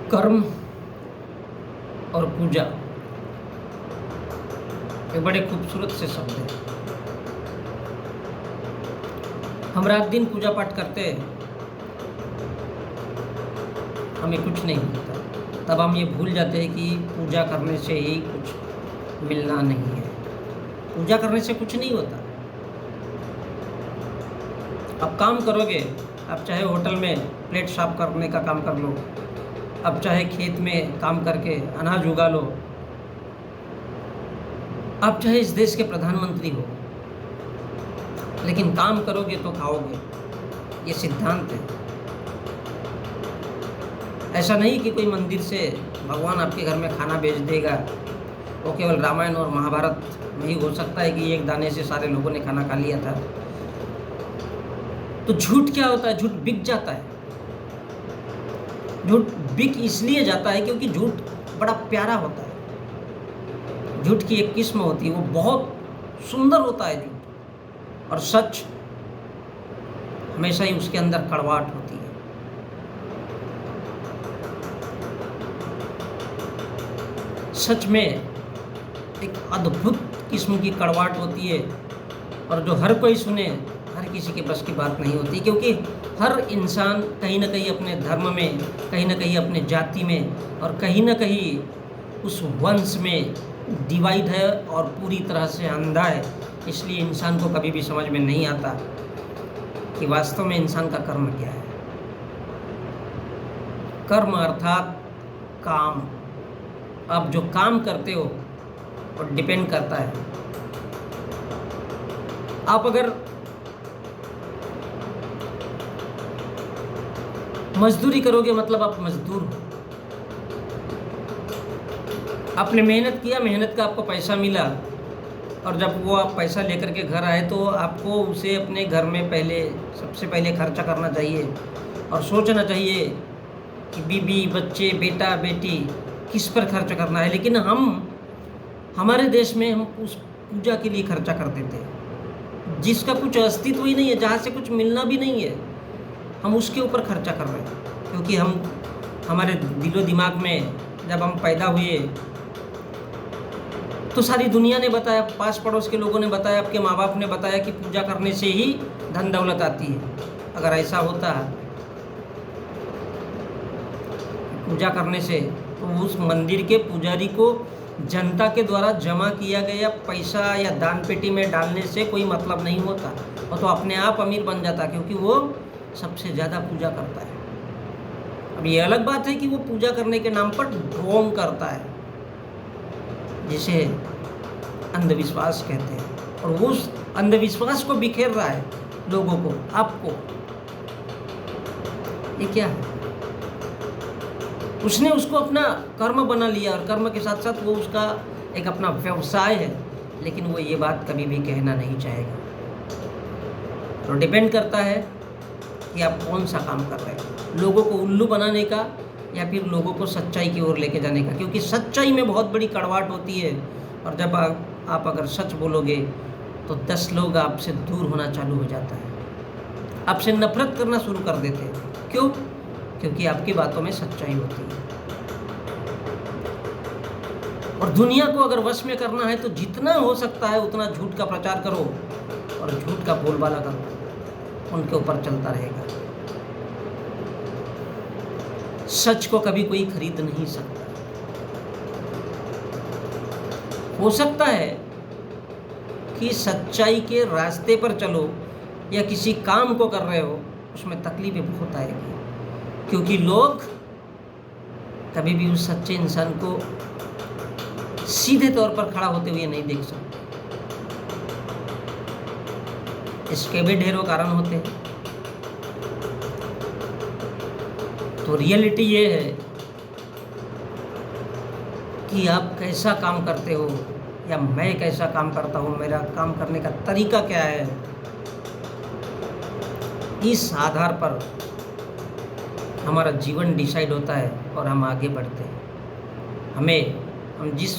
कर्म और पूजा ये बड़े खूबसूरत से शब्द हैं। हम रात दिन पूजा पाठ करते हैं, हमें कुछ नहीं मिलता। तब हम ये भूल जाते हैं कि पूजा करने से ही कुछ मिलना नहीं है। पूजा करने से कुछ नहीं होता। अब काम करोगे, आप चाहे होटल में प्लेट साफ करने का काम कर लो, अब चाहे खेत में काम करके अनाज उगा लो, आप चाहे इस देश के प्रधानमंत्री हो, लेकिन काम करोगे तो खाओगे। ये सिद्धांत है। ऐसा नहीं कि कोई मंदिर से भगवान आपके घर में खाना भेज देगा। वो केवल रामायण और महाभारत में ही हो सकता है कि एक दाने से सारे लोगों ने खाना खा लिया था। तो झूठ क्या होता है? झूठ बिक जाता है। झूठ बिक इसलिए जाता है क्योंकि झूठ बड़ा प्यारा होता है। झूठ की एक किस्म होती है, वो बहुत सुंदर होता है झूठ। और सच हमेशा ही उसके अंदर कड़वाहट होती है। सच में एक अद्भुत किस्म की कड़वाहट होती है, और जो हर कोई सुने, हर किसी के बस की बात नहीं होती। क्योंकि हर इंसान कहीं ना कहीं अपने धर्म में, कहीं ना कहीं अपने जाति में, और कहीं ना कहीं उस वंश में डिवाइड है और पूरी तरह से अंधा है। इसलिए इंसान को कभी भी समझ में नहीं आता कि वास्तव में इंसान का कर्म क्या है। कर्म अर्थात काम। आप जो काम करते हो और डिपेंड करता है। आप अगर मजदूरी करोगे मतलब आप मजदूर हो। आपने मेहनत किया, मेहनत का आपको पैसा मिला, और जब वो आप पैसा लेकर के घर आए तो आपको उसे अपने घर में सबसे पहले खर्चा करना चाहिए और सोचना चाहिए कि बीबी, बच्चे, बेटा, बेटी किस पर खर्च करना है। लेकिन हमारे देश में हम उस पूजा के लिए खर्चा कर देते हैं जिसका कुछ अस्तित्व ही नहीं है, जहाँ से कुछ मिलना भी नहीं है। हम उसके ऊपर खर्चा कर रहे हैं क्योंकि हमारे दिलो दिमाग में जब हम पैदा हुए तो सारी दुनिया ने बताया, पास पड़ोस के लोगों ने बताया, आपके माँ बाप ने बताया कि पूजा करने से ही धन दौलत आती है। अगर ऐसा होता पूजा करने से, तो उस मंदिर के पुजारी को जनता के द्वारा जमा किया गया पैसा या दान पेटी में डालने से कोई मतलब नहीं होता। और तो अपने आप अमीर बन जाता, क्योंकि वो सबसे ज़्यादा पूजा करता है। अब ये अलग बात है कि वो पूजा करने के नाम पर ढोंग करता है, जिसे अंधविश्वास कहते हैं, और वो उस अंधविश्वास को बिखेर रहा है लोगों को, आपको। ये क्या है? उसने उसको अपना कर्म बना लिया, और कर्म के साथ साथ वो उसका एक अपना व्यवसाय है। लेकिन वो ये बात कभी भी कहना नहीं चाहेगा। तो डिपेंड करता है कि आप कौन सा काम कर रहे हैं, लोगों को उल्लू बनाने का या फिर लोगों को सच्चाई की ओर लेके जाने का। क्योंकि सच्चाई में बहुत बड़ी कड़वाहट होती है, और जब आप अगर सच बोलोगे तो 10 लोग आपसे दूर होना चालू हो जाता है, आपसे नफरत करना शुरू कर देते हैं। क्यों? क्योंकि आपकी बातों में सच्चाई होती है। और दुनिया को अगर वश में करना है तो जितना हो सकता है उतना झूठ का प्रचार करो और झूठ का बोलबाला करो, उनके ऊपर चलता रहेगा। सच को कभी कोई खरीद नहीं सकता। हो सकता है कि सच्चाई के रास्ते पर चलो या किसी काम को कर रहे हो, उसमें तकलीफें बहुत आएगी, क्योंकि लोग कभी भी उस सच्चे इंसान को सीधे तौर पर खड़ा होते हुए नहीं देख सकते। इसके भी ढेरों कारण होते हैं। तो रियलिटी ये है कि आप कैसा काम करते हो या मैं कैसा काम करता हूँ, मेरा काम करने का तरीका क्या है, इस आधार पर हमारा जीवन डिसाइड होता है और हम आगे बढ़ते हैं। हम जिस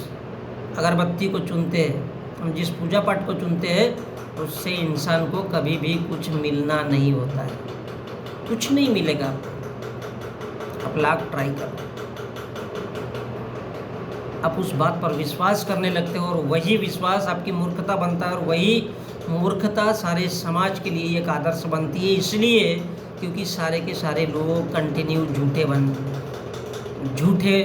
अगरबत्ती को चुनते हैं, हम जिस पूजा पाठ को चुनते हैं, उससे इंसान को कभी भी कुछ मिलना नहीं होता है। कुछ नहीं मिलेगा आपको। आप लाख ट्राई करो। आप उस बात पर विश्वास करने लगते हो और वही विश्वास आपकी मूर्खता बनता है और वही मूर्खता सारे समाज के लिए एक आदर्श बनती है, इसलिए क्योंकि सारे के सारे लोग कंटिन्यू झूठे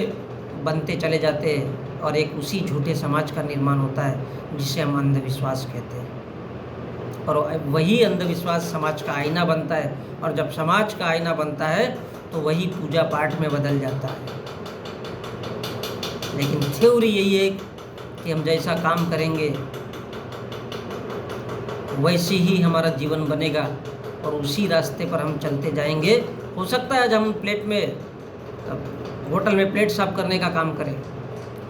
बनते चले जाते हैं और एक उसी झूठे समाज का निर्माण होता है जिसे हम अंधविश्वास कहते हैं। और वही अंधविश्वास समाज का आईना बनता है और जब समाज का आईना बनता है तो वही पूजा पाठ में बदल जाता है। लेकिन थ्योरी यही है कि हम जैसा काम करेंगे वैसे ही हमारा जीवन बनेगा और उसी रास्ते पर हम चलते जाएंगे। हो सकता है आज हम होटल में प्लेट साफ करने का काम करें,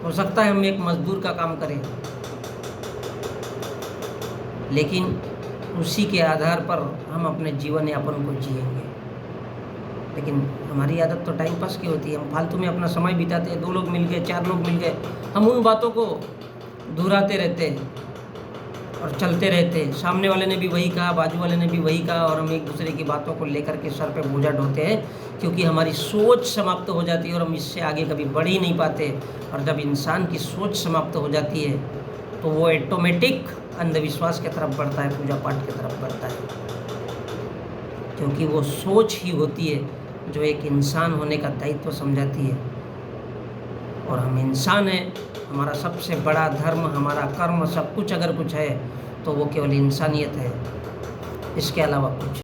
हो सकता है हम एक मजदूर का काम करें, लेकिन उसी के आधार पर हम अपने जीवन यापन को जिएंगे। लेकिन हमारी आदत तो टाइम पास की होती है, हम फालतू में अपना समय बिताते हैं। 2 लोग मिल गए, 4 लोग मिल गए, हम उन बातों को दोहराते रहते हैं और चलते रहते हैं। सामने वाले ने भी वही कहा, बाजू वाले ने भी वही कहा और हम एक दूसरे की बातों को लेकर के सर पे बोझा ढोते हैं, क्योंकि हमारी सोच समाप्त हो जाती है और हम इससे आगे कभी बढ़ ही नहीं पाते। और जब इंसान की सोच समाप्त हो जाती है तो वो ऑटोमेटिक अंधविश्वास की तरफ बढ़ता है, पूजा पाठ की तरफ बढ़ता है, क्योंकि वो सोच ही होती है जो एक इंसान होने का दायित्व समझाती है। और हम इंसान हैं, हमारा सबसे बड़ा धर्म, हमारा कर्म, सब कुछ अगर कुछ है तो वो केवल इंसानियत है, इसके अलावा कुछ